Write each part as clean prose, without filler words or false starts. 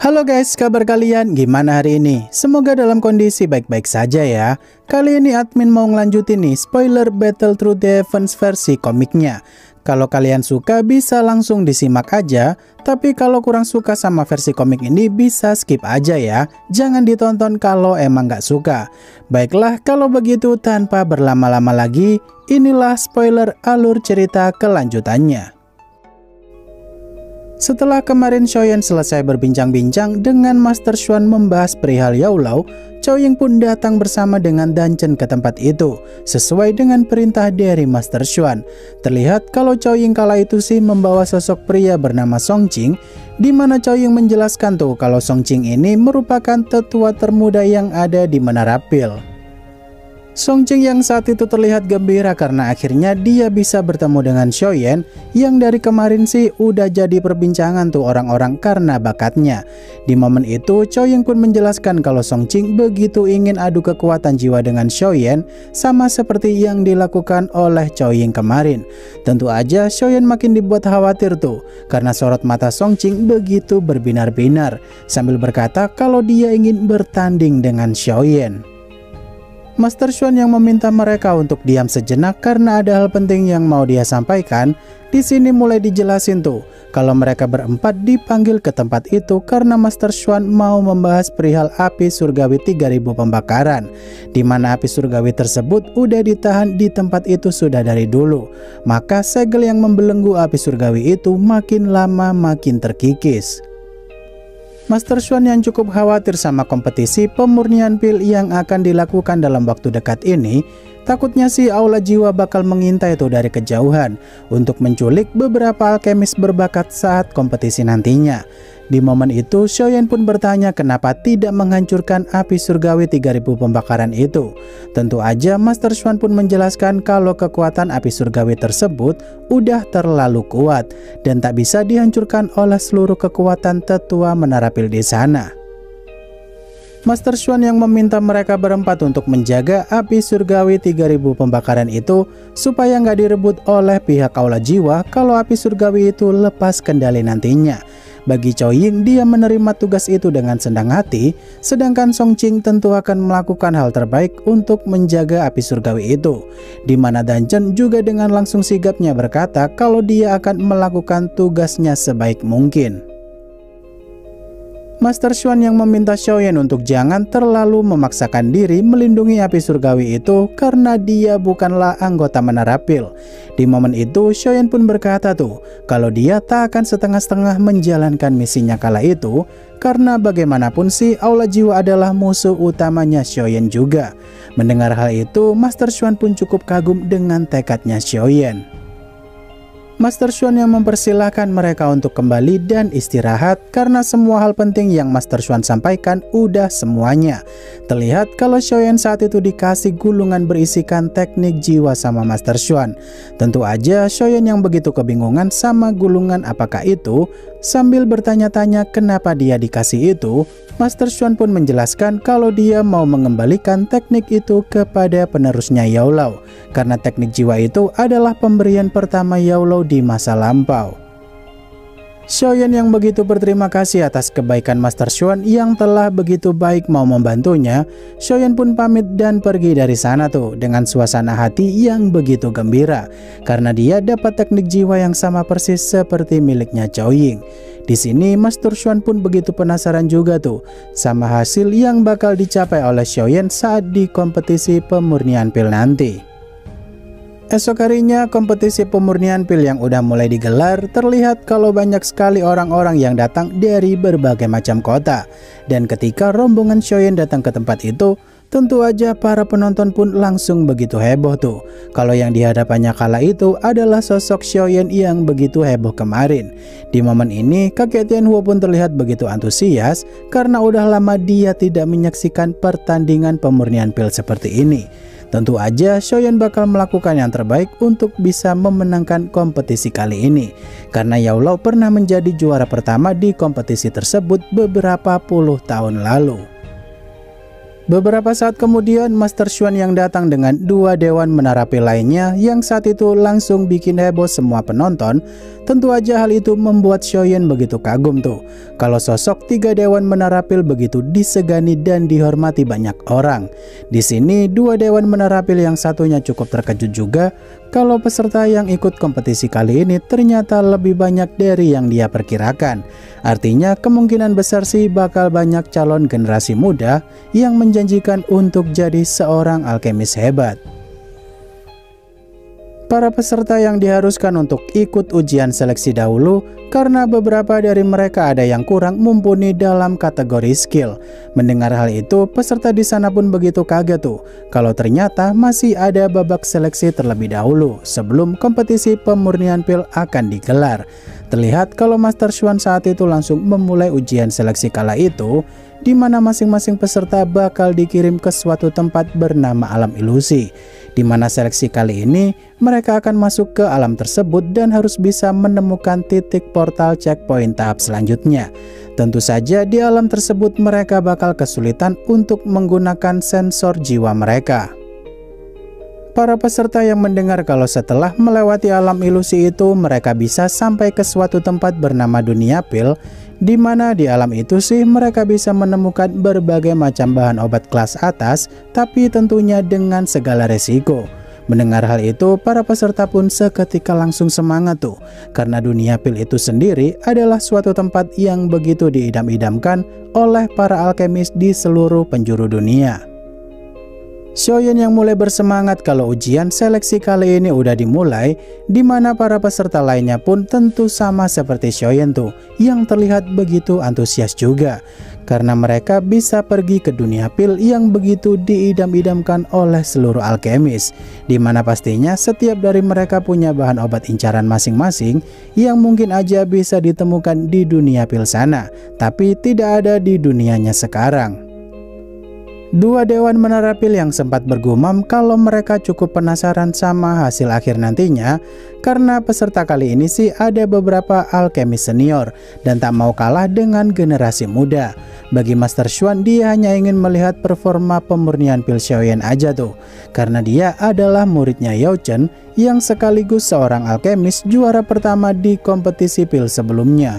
Halo guys, kabar kalian gimana hari ini? Semoga dalam kondisi baik-baik saja ya. Kali ini admin mau ngelanjutin nih spoiler Battle Through the Heavens versi komiknya. Kalau kalian suka bisa langsung disimak aja, tapi kalau kurang suka sama versi komik ini bisa skip aja ya. Jangan ditonton kalau emang gak suka. Baiklah, kalau begitu tanpa berlama-lama lagi, inilah spoiler alur cerita kelanjutannya. Setelah kemarin Xiaoyan selesai berbincang-bincang dengan Master Xuan membahas perihal Yaolao, Cao Ying pun datang bersama dengan Danchen ke tempat itu, sesuai dengan perintah dari Master Xuan. Terlihat kalau Cao Ying kala itu sih membawa sosok pria bernama Song Qing, di mana Cao Ying menjelaskan tuh kalau Song Qing ini merupakan tetua termuda yang ada di Menara Pil. Song Qing yang saat itu terlihat gembira karena akhirnya dia bisa bertemu dengan Xiaoyan yang dari kemarin sih udah jadi perbincangan tuh orang-orang karena bakatnya. Di momen itu Cao Ying pun menjelaskan kalau Song Qing begitu ingin adu kekuatan jiwa dengan Xiaoyan sama seperti yang dilakukan oleh Cao Ying kemarin. Tentu aja Xiaoyan makin dibuat khawatir tuh karena sorot mata Song Qing begitu berbinar-binar sambil berkata kalau dia ingin bertanding dengan Xiaoyan. Master Xuan yang meminta mereka untuk diam sejenak karena ada hal penting yang mau dia sampaikan. Di sini mulai dijelasin tuh kalau mereka berempat dipanggil ke tempat itu karena Master Xuan mau membahas perihal api surgawi 3000 pembakaran, di mana api surgawi tersebut udah ditahan di tempat itu sudah dari dulu. Maka segel yang membelenggu api surgawi itu makin lama makin terkikis. Master Xuan yang cukup khawatir sama kompetisi pemurnian pil yang akan dilakukan dalam waktu dekat ini, takutnya si aula jiwa bakal mengintai tuh dari kejauhan untuk menculik beberapa alkemis berbakat saat kompetisi nantinya. Di momen itu Xiaoyan pun bertanya kenapa tidak menghancurkan api surgawi 3000 pembakaran itu. Tentu aja Master Xuan pun menjelaskan kalau kekuatan api surgawi tersebut udah terlalu kuat dan tak bisa dihancurkan oleh seluruh kekuatan tetua Menara Pil di sana. Master Xuan yang meminta mereka berempat untuk menjaga api surgawi 3000 pembakaran itu supaya nggak direbut oleh pihak aula jiwa kalau api surgawi itu lepas kendali nantinya. Bagi Cao Ying, dia menerima tugas itu dengan senang hati, sedangkan Song Qing tentu akan melakukan hal terbaik untuk menjaga api surgawi itu, di mana Danchen juga dengan langsung sigapnya berkata kalau dia akan melakukan tugasnya sebaik mungkin. Master Xuan yang meminta Xiaoyan untuk jangan terlalu memaksakan diri melindungi api surgawi itu karena dia bukanlah anggota Menara Pil. Di momen itu Xiaoyan pun berkata tuh kalau dia tak akan setengah-setengah menjalankan misinya kala itu karena bagaimanapun sih aula jiwa adalah musuh utamanya Xiaoyan juga. Mendengar hal itu Master Xuan pun cukup kagum dengan tekadnya Xiaoyan. Master Xuan yang mempersilahkan mereka untuk kembali dan istirahat karena semua hal penting yang Master Xuan sampaikan udah semuanya. Terlihat kalau Xiaoyan saat itu dikasih gulungan berisikan teknik jiwa sama Master Xuan. Tentu aja Xiaoyan yang begitu kebingungan sama gulungan apakah itu, sambil bertanya-tanya kenapa dia dikasih itu, Master Xuan pun menjelaskan kalau dia mau mengembalikan teknik itu kepada penerusnya Yaolao karena teknik jiwa itu adalah pemberian pertama Yaolao di masa lampau. Xiaoyan yang begitu berterima kasih atas kebaikan Master Xuan yang telah begitu baik mau membantunya. Xiaoyan pun pamit dan pergi dari sana tuh dengan suasana hati yang begitu gembira karena dia dapat teknik jiwa yang sama persis seperti miliknya Cao Ying. Di sini Master Xuan pun begitu penasaran juga tuh sama hasil yang bakal dicapai oleh Xiaoyan saat di kompetisi pemurnian pil nanti. Esok harinya kompetisi pemurnian pil yang udah mulai digelar, terlihat kalau banyak sekali orang-orang yang datang dari berbagai macam kota. Dan ketika rombongan Xiaoyan datang ke tempat itu, tentu aja para penonton pun langsung begitu heboh tuh. Kalau yang di hadapannya kala itu adalah sosok Xiaoyan yang begitu heboh kemarin. Di momen ini kakek Tianhuo pun terlihat begitu antusias karena udah lama dia tidak menyaksikan pertandingan pemurnian pil seperti ini. Tentu aja Xiaoyan bakal melakukan yang terbaik untuk bisa memenangkan kompetisi kali ini karena Yaolao pernah menjadi juara pertama di kompetisi tersebut beberapa puluh tahun lalu. Beberapa saat kemudian, Master Xuan yang datang dengan 2 dewan menarapi lainnya yang saat itu langsung bikin heboh semua penonton. Tentu aja hal itu membuat Xiaoyan begitu kagum tuh. Kalau sosok 3 dewan menarapil begitu disegani dan dihormati banyak orang. Di sini 2 dewan menarapil yang satunya cukup terkejut juga kalau peserta yang ikut kompetisi kali ini ternyata lebih banyak dari yang dia perkirakan. Artinya kemungkinan besar sih bakal banyak calon generasi muda yang menjanjikan untuk jadi seorang alkemis hebat. Para peserta yang diharuskan untuk ikut ujian seleksi dahulu karena beberapa dari mereka ada yang kurang mumpuni dalam kategori skill. Mendengar hal itu, peserta di sana pun begitu kaget tuh kalau ternyata masih ada babak seleksi terlebih dahulu sebelum kompetisi pemurnian pil akan digelar. Terlihat kalau Master Xuan saat itu langsung memulai ujian seleksi kala itu, di mana masing-masing peserta bakal dikirim ke suatu tempat bernama alam ilusi, di mana seleksi kali ini mereka akan masuk ke alam tersebut dan harus bisa menemukan titik portal checkpoint tahap selanjutnya. Tentu saja di alam tersebut mereka bakal kesulitan untuk menggunakan sensor jiwa mereka. Para peserta yang mendengar kalau setelah melewati alam ilusi itu mereka bisa sampai ke suatu tempat bernama dunia pil, di mana di alam itu sih mereka bisa menemukan berbagai macam bahan obat kelas atas, tapi tentunya dengan segala resiko. Mendengar hal itu, para peserta pun seketika langsung semangat tuh, karena dunia pil itu sendiri adalah suatu tempat yang begitu diidam-idamkan oleh para alkemis di seluruh penjuru dunia. Xiaoyan yang mulai bersemangat kalau ujian seleksi kali ini udah dimulai, di mana para peserta lainnya pun tentu sama seperti Xiaoyan tuh, yang terlihat begitu antusias juga, karena mereka bisa pergi ke dunia pil yang begitu diidam-idamkan oleh seluruh alkemis, di mana pastinya setiap dari mereka punya bahan obat incaran masing-masing yang mungkin aja bisa ditemukan di dunia pil sana, tapi tidak ada di dunianya sekarang. 2 dewan menarapil yang sempat bergumam kalau mereka cukup penasaran sama hasil akhir nantinya, karena peserta kali ini sih ada beberapa alkemis senior dan tak mau kalah dengan generasi muda. Bagi Master Xuan, dia hanya ingin melihat performa pemurnian pil Xiaoyan aja tuh, karena dia adalah muridnya Yao Chen yang sekaligus seorang alkemis juara pertama di kompetisi pil sebelumnya.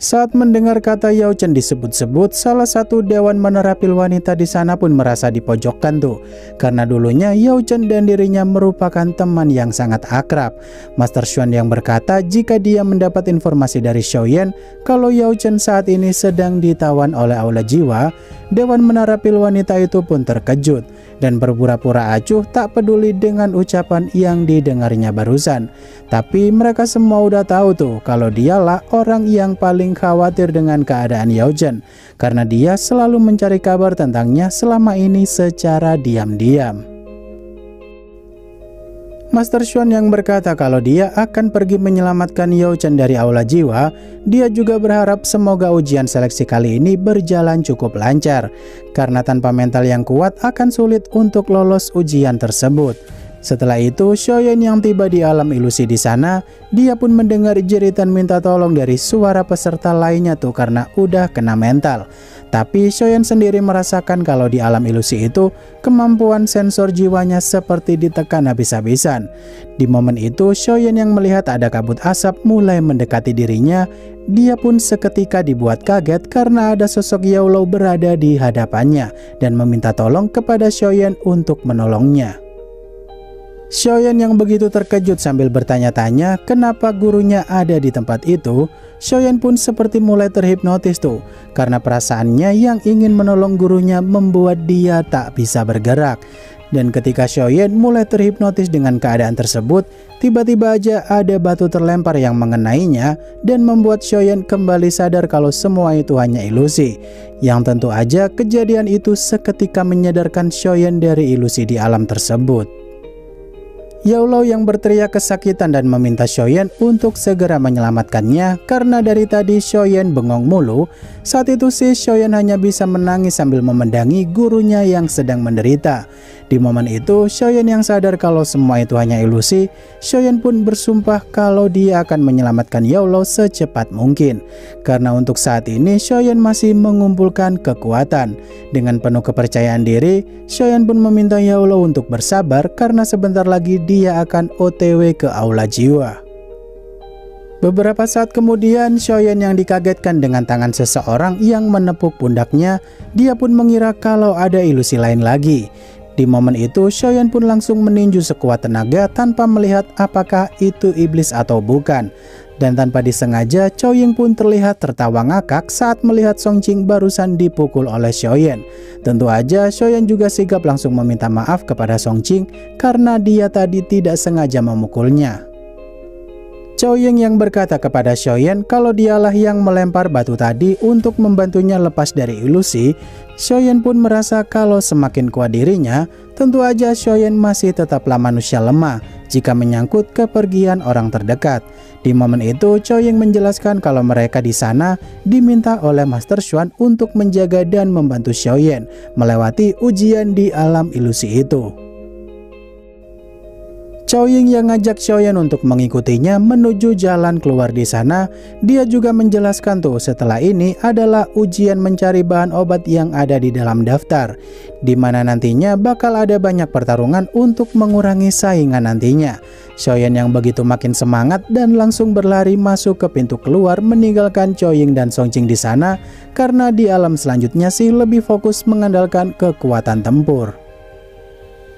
Saat mendengar kata Yao Chen disebut-sebut, salah satu dewan menarapil wanita di sana pun merasa dipojokkan tuh, karena dulunya Yao Chen dan dirinya merupakan teman yang sangat akrab. Master Xuan yang berkata jika dia mendapat informasi dari Xiaoyan kalau Yao Chen saat ini sedang ditawan oleh aula jiwa, dewan menarapil wanita itu pun terkejut dan berpura-pura acuh tak peduli dengan ucapan yang didengarnya barusan. Tapi mereka semua udah tahu tuh kalau dialah orang yang paling khawatir dengan keadaan Yao Chen, karena dia selalu mencari kabar tentangnya selama ini secara diam-diam. Master Xuan yang berkata kalau dia akan pergi menyelamatkan Yao Chen dari aula jiwa, dia juga berharap semoga ujian seleksi kali ini berjalan cukup lancar, karena tanpa mental yang kuat akan sulit untuk lolos ujian tersebut. Setelah itu, Xiaoyan yang tiba di alam ilusi di sana, dia pun mendengar jeritan minta tolong dari suara peserta lainnya tuh karena udah kena mental. Tapi Xiaoyan sendiri merasakan kalau di alam ilusi itu kemampuan sensor jiwanya seperti ditekan habis-habisan. Di momen itu, Xiaoyan yang melihat ada kabut asap mulai mendekati dirinya, dia pun seketika dibuat kaget karena ada sosok Yao Lao berada di hadapannya dan meminta tolong kepada Xiaoyan untuk menolongnya. Xiaoyan yang begitu terkejut sambil bertanya-tanya kenapa gurunya ada di tempat itu, Xiaoyan pun seperti mulai terhipnotis tuh, karena perasaannya yang ingin menolong gurunya membuat dia tak bisa bergerak. Dan ketika Xiaoyan mulai terhipnotis dengan keadaan tersebut, tiba-tiba aja ada batu terlempar yang mengenainya dan membuat Xiaoyan kembali sadar kalau semua itu hanya ilusi. Yang tentu aja kejadian itu seketika menyadarkan Xiaoyan dari ilusi di alam tersebut. Yaolau yang berteriak kesakitan dan meminta Xiaoyan untuk segera menyelamatkannya karena dari tadi Xiaoyan bengong mulu. Saat itu si Xiaoyan hanya bisa menangis sambil memandangi gurunya yang sedang menderita. Di momen itu Xiaoyan yang sadar kalau semua itu hanya ilusi. Xiaoyan pun bersumpah kalau dia akan menyelamatkan Yaolau secepat mungkin. Karena untuk saat ini Xiaoyan masih mengumpulkan kekuatan. Dengan penuh kepercayaan diri, Xiaoyan pun meminta Yaolau untuk bersabar karena sebentar lagi dia akan OTW ke aula jiwa. Beberapa saat kemudian, Xiaoyan yang dikagetkan dengan tangan seseorang yang menepuk pundaknya, dia pun mengira kalau ada ilusi lain lagi. Di momen itu, Xiaoyan pun langsung meninju sekuat tenaga tanpa melihat apakah itu iblis atau bukan. Dan tanpa disengaja, Qiaoying pun terlihat tertawa ngakak saat melihat Songqing barusan dipukul oleh Xiaoyan. Tentu aja, Xiaoyan juga sigap langsung meminta maaf kepada Songqing karena dia tadi tidak sengaja memukulnya. Qiaoying yang berkata kepada Xiaoyan kalau dialah yang melempar batu tadi untuk membantunya lepas dari ilusi. Xiaoyan pun merasa kalau semakin kuat dirinya, tentu aja Xiaoyan masih tetaplah manusia lemah jika menyangkut kepergian orang terdekat. Di momen itu, Qiaoying menjelaskan kalau mereka di sana diminta oleh Master Xuan untuk menjaga dan membantu Xiaoyan melewati ujian di alam ilusi itu. Qiaoying yang ngajak Xiaoyan untuk mengikutinya menuju jalan keluar di sana. Dia juga menjelaskan tuh setelah ini adalah ujian mencari bahan obat yang ada di dalam daftar, di mana nantinya bakal ada banyak pertarungan untuk mengurangi saingan nantinya. Xiaoyan yang begitu makin semangat dan langsung berlari masuk ke pintu keluar meninggalkan Qiaoying dan Songqing di sana karena di alam selanjutnya sih lebih fokus mengandalkan kekuatan tempur.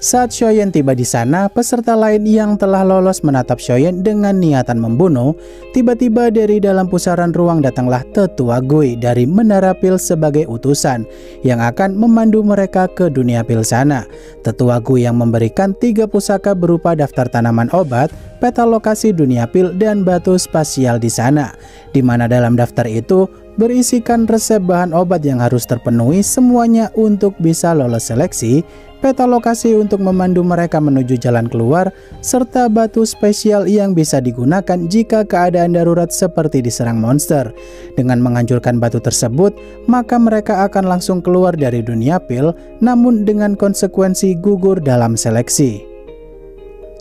Saat Xiaoyan tiba di sana, peserta lain yang telah lolos menatap Xiaoyan dengan niatan membunuh. Tiba-tiba dari dalam pusaran ruang datanglah Tetua Gui dari Menara Pil sebagai utusan yang akan memandu mereka ke dunia pil sana. Tetua Gui yang memberikan 3 pusaka berupa daftar tanaman obat, peta lokasi dunia pil, dan batu spasial di sana. Di mana dalam daftar itu berisikan resep bahan obat yang harus terpenuhi semuanya untuk bisa lolos seleksi, peta lokasi untuk memandu mereka menuju jalan keluar, serta batu spesial yang bisa digunakan jika keadaan darurat seperti diserang monster. Dengan menghancurkan batu tersebut, maka mereka akan langsung keluar dari dunia pil, namun dengan konsekuensi gugur dalam seleksi.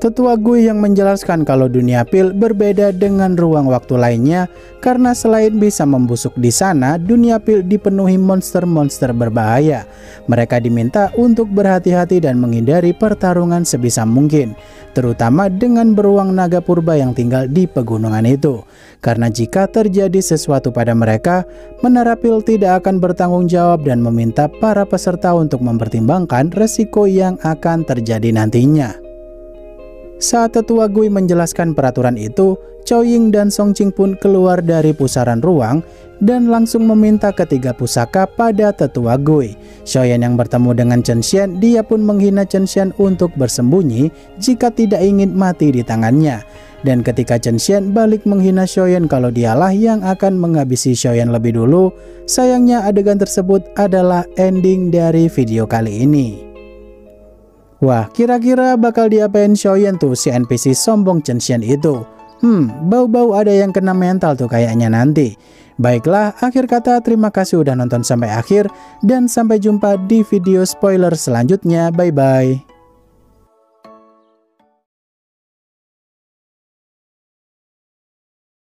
Tetua Gui yang menjelaskan kalau dunia pil berbeda dengan ruang waktu lainnya karena selain bisa membusuk di sana, dunia pil dipenuhi monster-monster berbahaya. Mereka diminta untuk berhati-hati dan menghindari pertarungan sebisa mungkin, terutama dengan beruang naga purba yang tinggal di pegunungan itu. Karena jika terjadi sesuatu pada mereka, Menara Pil tidak akan bertanggung jawab dan meminta para peserta untuk mempertimbangkan resiko yang akan terjadi nantinya. Saat Tetua Gui menjelaskan peraturan itu, Qiaoying dan Songqing pun keluar dari pusaran ruang dan langsung meminta ketiga pusaka pada Tetua Gui. Xiaoyan yang bertemu dengan Chen Xian, dia pun menghina Chen Xian untuk bersembunyi jika tidak ingin mati di tangannya. Dan ketika Chen Xian balik menghina Xiaoyan kalau dialah yang akan menghabisi Xiaoyan lebih dulu, sayangnya adegan tersebut adalah ending dari video kali ini. Wah, kira-kira bakal diapain Xiaoyan tuh si NPC sombong Chen Xian itu? Bau-bau ada yang kena mental tuh kayaknya nanti. Baiklah, akhir kata terima kasih udah nonton sampai akhir dan sampai jumpa di video spoiler selanjutnya. Bye-bye.